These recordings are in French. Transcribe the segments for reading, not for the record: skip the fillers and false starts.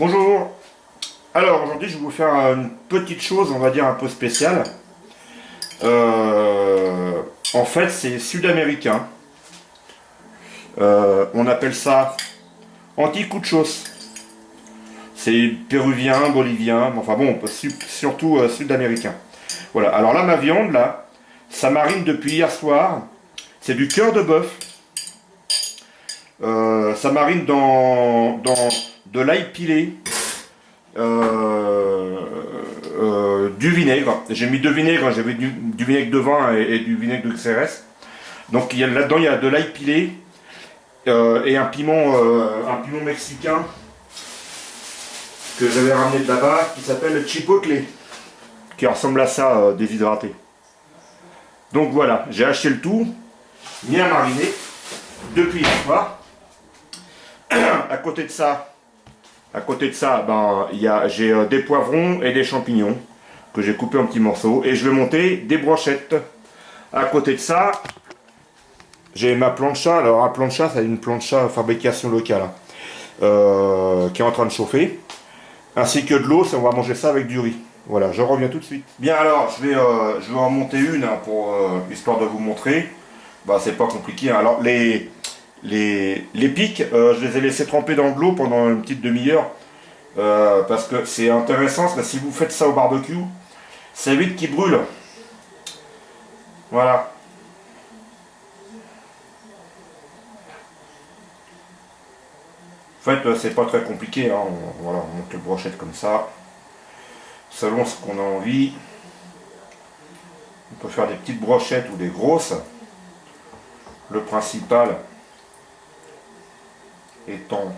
Bonjour. Alors aujourd'hui je vais vous faire une petite chose, on va dire un peu spéciale. En fait c'est sud-américain. On appelle ça anticuchos. C'est péruvien, bolivien, mais enfin bon, surtout sud-américain. Voilà, alors là ma viande là, ça marine depuis hier soir. C'est du cœur de bœuf. Ça marine dans de l'ail pilé. Du vinaigre. J'ai mis deux vinaigres, j'avais du vinaigre de vin et du vinaigre de CRS. Donc là-dedans il y a de l'ail pilé et un piment mexicain que j'avais ramené de là-bas qui s'appelle le chipotle, qui ressemble à ça déshydraté. Donc voilà, j'ai acheté le tout, bien mariné depuis hier soir. À côté de ça, ben, j'ai des poivrons et des champignons que j'ai coupés en petits morceaux et je vais monter des brochettes. À côté de ça, j'ai ma plancha. Alors, la plancha, c'est une plancha fabrication locale qui est en train de chauffer, ainsi que de l'eau. On va manger ça avec du riz. Voilà, je reviens tout de suite. Bien, alors, je vais en monter une pour histoire de vous montrer. Bah, c'est pas compliqué, hein. Alors, les pics, je les ai laissés tremper dans de l'eau pendant une petite demi-heure. Parce que c'est intéressant, parce que si vous faites ça au barbecue, ça évite qu'il brûle. Voilà. En fait, c'est pas très compliqué, hein. Voilà, on monte les brochettes comme ça, selon ce qu'on a envie. On peut faire des petites brochettes ou des grosses. Le principal étant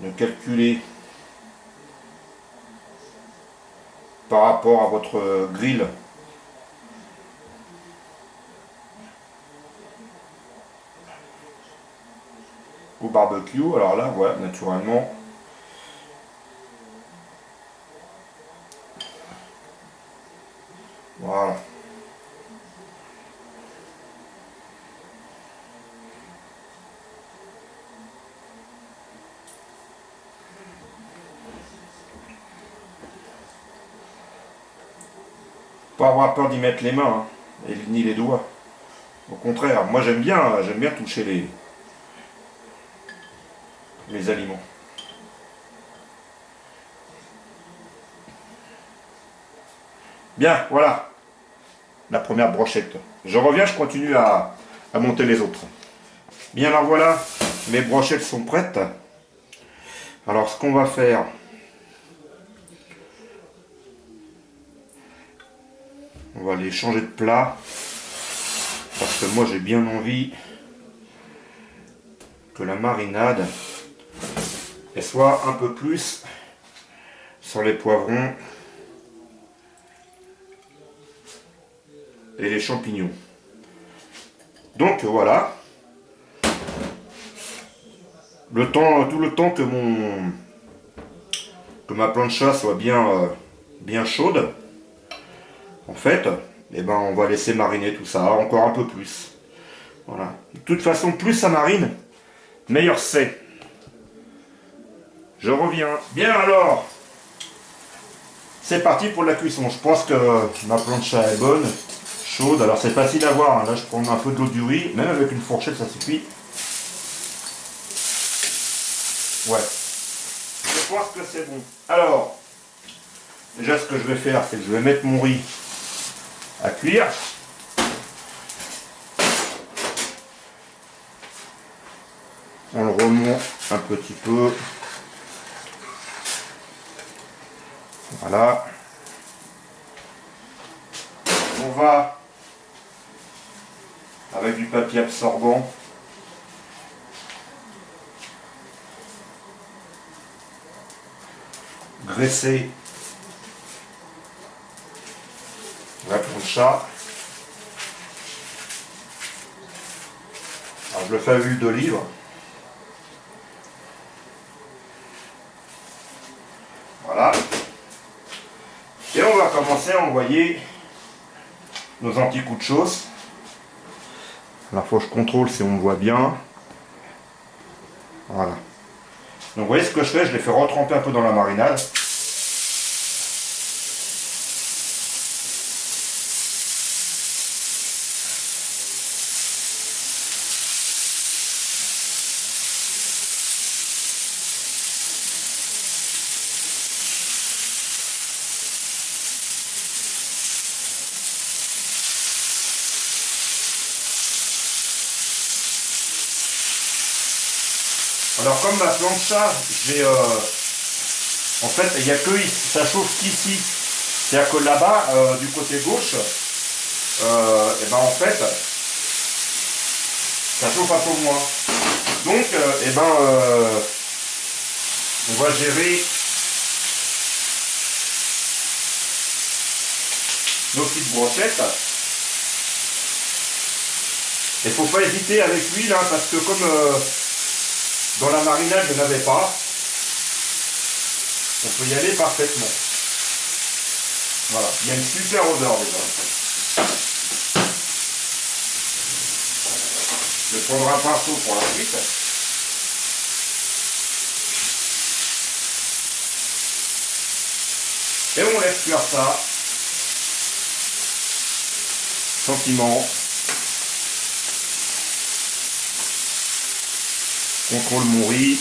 de calculer par rapport à votre grill au barbecue. Alors là, voilà, naturellement, voilà. Pas avoir peur d'y mettre les mains, hein, et ni les doigts. Au contraire, moi j'aime bien toucher les aliments. Bien, voilà, la première brochette. Je reviens, je continue à monter les autres. Bien, alors voilà, mes brochettes sont prêtes. Alors ce qu'on va faire, on va les changer de plat. Parce que moi j'ai bien envie que la marinade elle soit un peu plus sur les poivrons et les champignons. Donc voilà, tout le temps que ma plancha soit bien chaude, en fait, eh ben on va laisser mariner tout ça encore un peu plus. Voilà. De toute façon, plus ça marine, meilleur c'est. Je reviens. Bien alors, c'est parti pour la cuisson. Je pense que ma plancha est bonne, chaude. Alors c'est facile à voir, hein. Là je prends un peu de l'eau du riz, même avec une fourchette ça suffit. Ouais. Je pense que c'est bon. Alors, déjà ce que je vais faire, c'est que je vais mettre mon riz à cuire. On le remonte un petit peu. Voilà. On va, avec du papier absorbant, graisser la plancha. Alors je le fais à l'huile d'olive. Voilà. Et on va commencer à envoyer nos anti-coups de chausse. Alors faut que je contrôle si on me voit bien. Voilà. Donc vous voyez ce que je fais, je les fais retremper un peu dans la marinade. Alors comme ma plancha, j'ai en fait il n'y a que ça chauffe qu'ici. C'est-à-dire que là-bas, du côté gauche, et ben en fait, ça chauffe un peu moins. Donc et ben on va gérer nos petites brochettes. Il ne faut pas hésiter avec l'huile, hein, parce que comme dans la marinade, je n'avais pas. On peut y aller parfaitement. Voilà, il y a une super odeur déjà. Je vais prendre un pinceau pour la suite. Et on laisse cuire ça. Gentiment. Contrôle mon riz.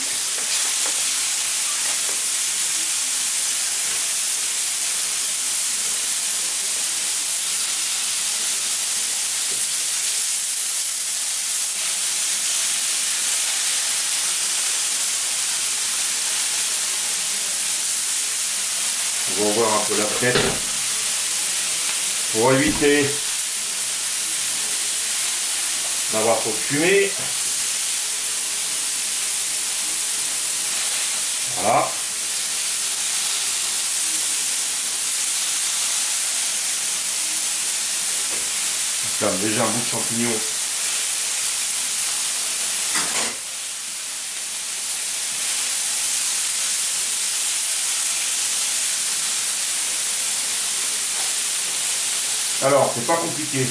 On va voir un peu la tête pour éviter d'avoir trop de fumée. Voilà. On ferme déjà un bout de champignon. Alors, c'est pas compliqué.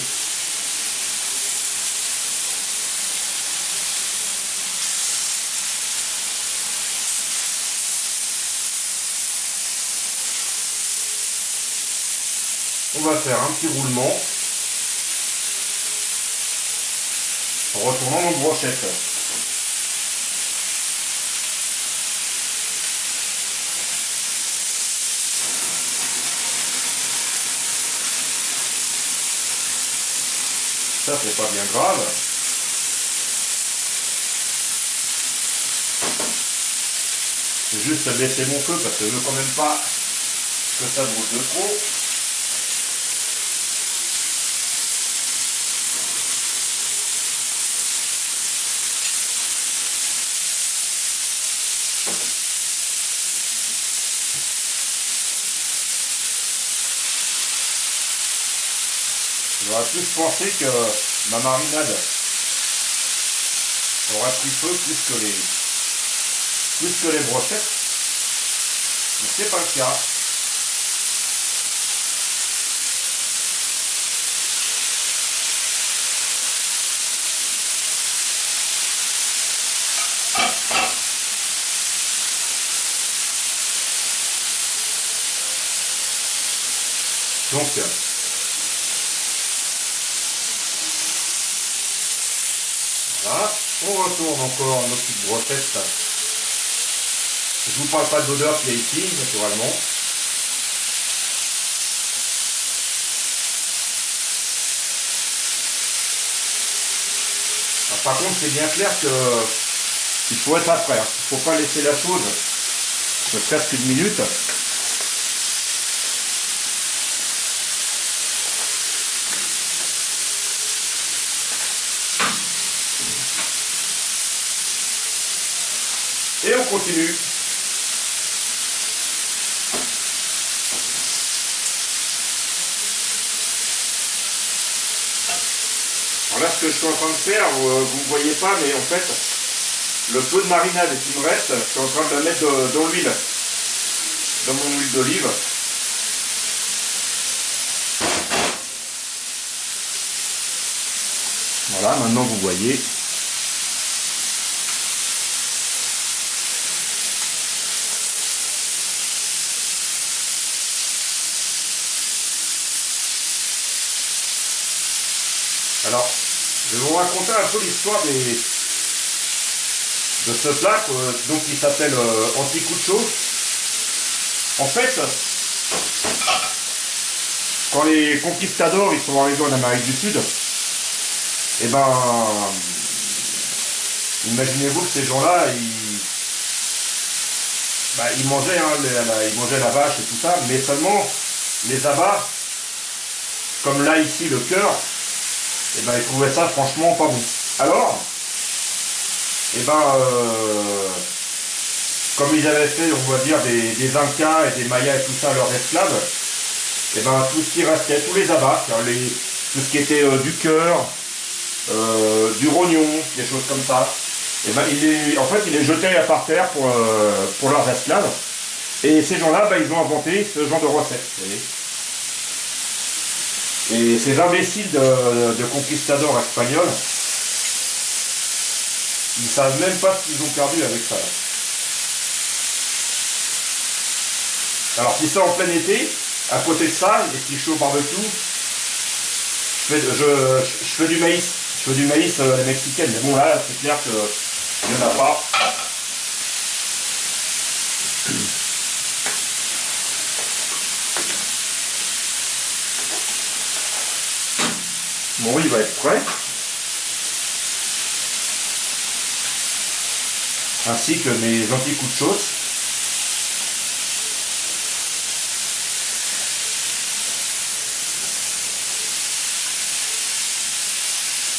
On va faire un petit roulement en retournant nos brochettes. Ça, c'est pas bien grave. C'est juste à baisser mon feu parce que je veux quand même pas que ça brûle de trop. J'aurais plus pensé que ma marinade aurait pris feu plus que les brochettes. Mais c'est pas le cas. Donc voilà, on retourne encore nos petites brochettes. Je vous parle pas de l'odeur qu'il y a ici, naturellement. Alors, par contre, c'est bien clair que il faut être après. Hein. Il ne faut pas laisser la chose presque une minute. Et on continue. Alors là, ce que je suis en train de faire, vous ne voyez pas, mais en fait, le peu de marinade qui me reste, je suis en train de la mettre dans l'huile, dans mon huile d'olive. Voilà, maintenant vous voyez. Alors, je vais vous raconter un peu l'histoire de ce plat donc qui s'appelle anticucho. En fait, quand les conquistadors ils sont arrivés en Amérique du Sud, et ben, imaginez-vous que ces gens-là, ils mangeaient, ils mangeaient la vache et tout ça, mais seulement les abats, comme là ici le cœur, et ben ils trouvaient ça franchement pas bon. Alors, et ben, comme ils avaient fait, on va dire, des Incas et des Mayas et tout ça, leurs esclaves, et ben tout ce qui restait, tous les abats, tout ce qui était du cœur, du rognon, des choses comme ça, et ben en fait ils les jetaient par terre pour leurs esclaves. Et ces gens-là, ben, ils ont inventé ce genre de recette. Vous voyez. Et ces imbéciles de conquistadors espagnols, ils savent même pas ce qu'ils ont perdu avec ça. Alors si c'est en plein été, à côté de ça, et si je suis au barbecue, je fais du maïs. Je fais du maïs à la mexicaine. Mais bon là, c'est clair qu'il n'y en a pas. Mon riz va être prêt. Ainsi que mes anticuchos.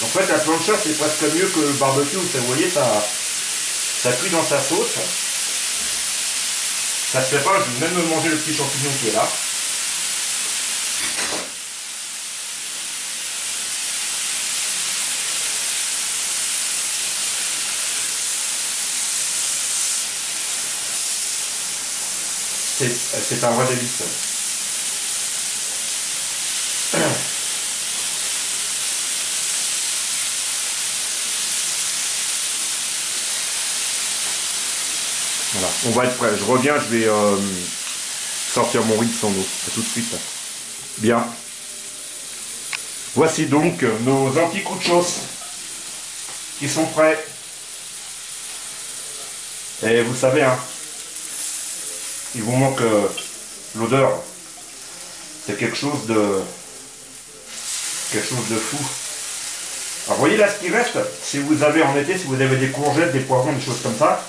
En fait, la plancha c'est presque mieux que le barbecue. Vous voyez, ça cuit dans sa sauce. Ça se fait pas, je vais même manger le petit champignon qui est là. C'est un vrai délice. Voilà, on va être prêt. Je reviens, je vais sortir mon riz de son eau. À tout de suite. Bien. Voici donc nos anticuchos qui sont prêts. Et vous savez, hein, il vous manque l'odeur. C'est quelque chose de fou. Alors voyez là ce qui reste, si vous avez en été, si vous avez des courgettes, des poivrons, des choses comme ça,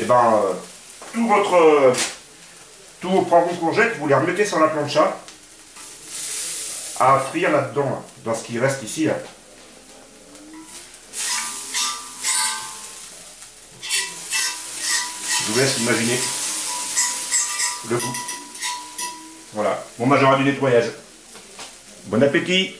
et ben tous vos poivrons courgettes, vous les remettez sur la plancha à frire là-dedans, dans ce qui reste ici. Là. Je vous laisse imaginer le goût. Voilà. Bon, bah j'aurai du nettoyage. Bon appétit!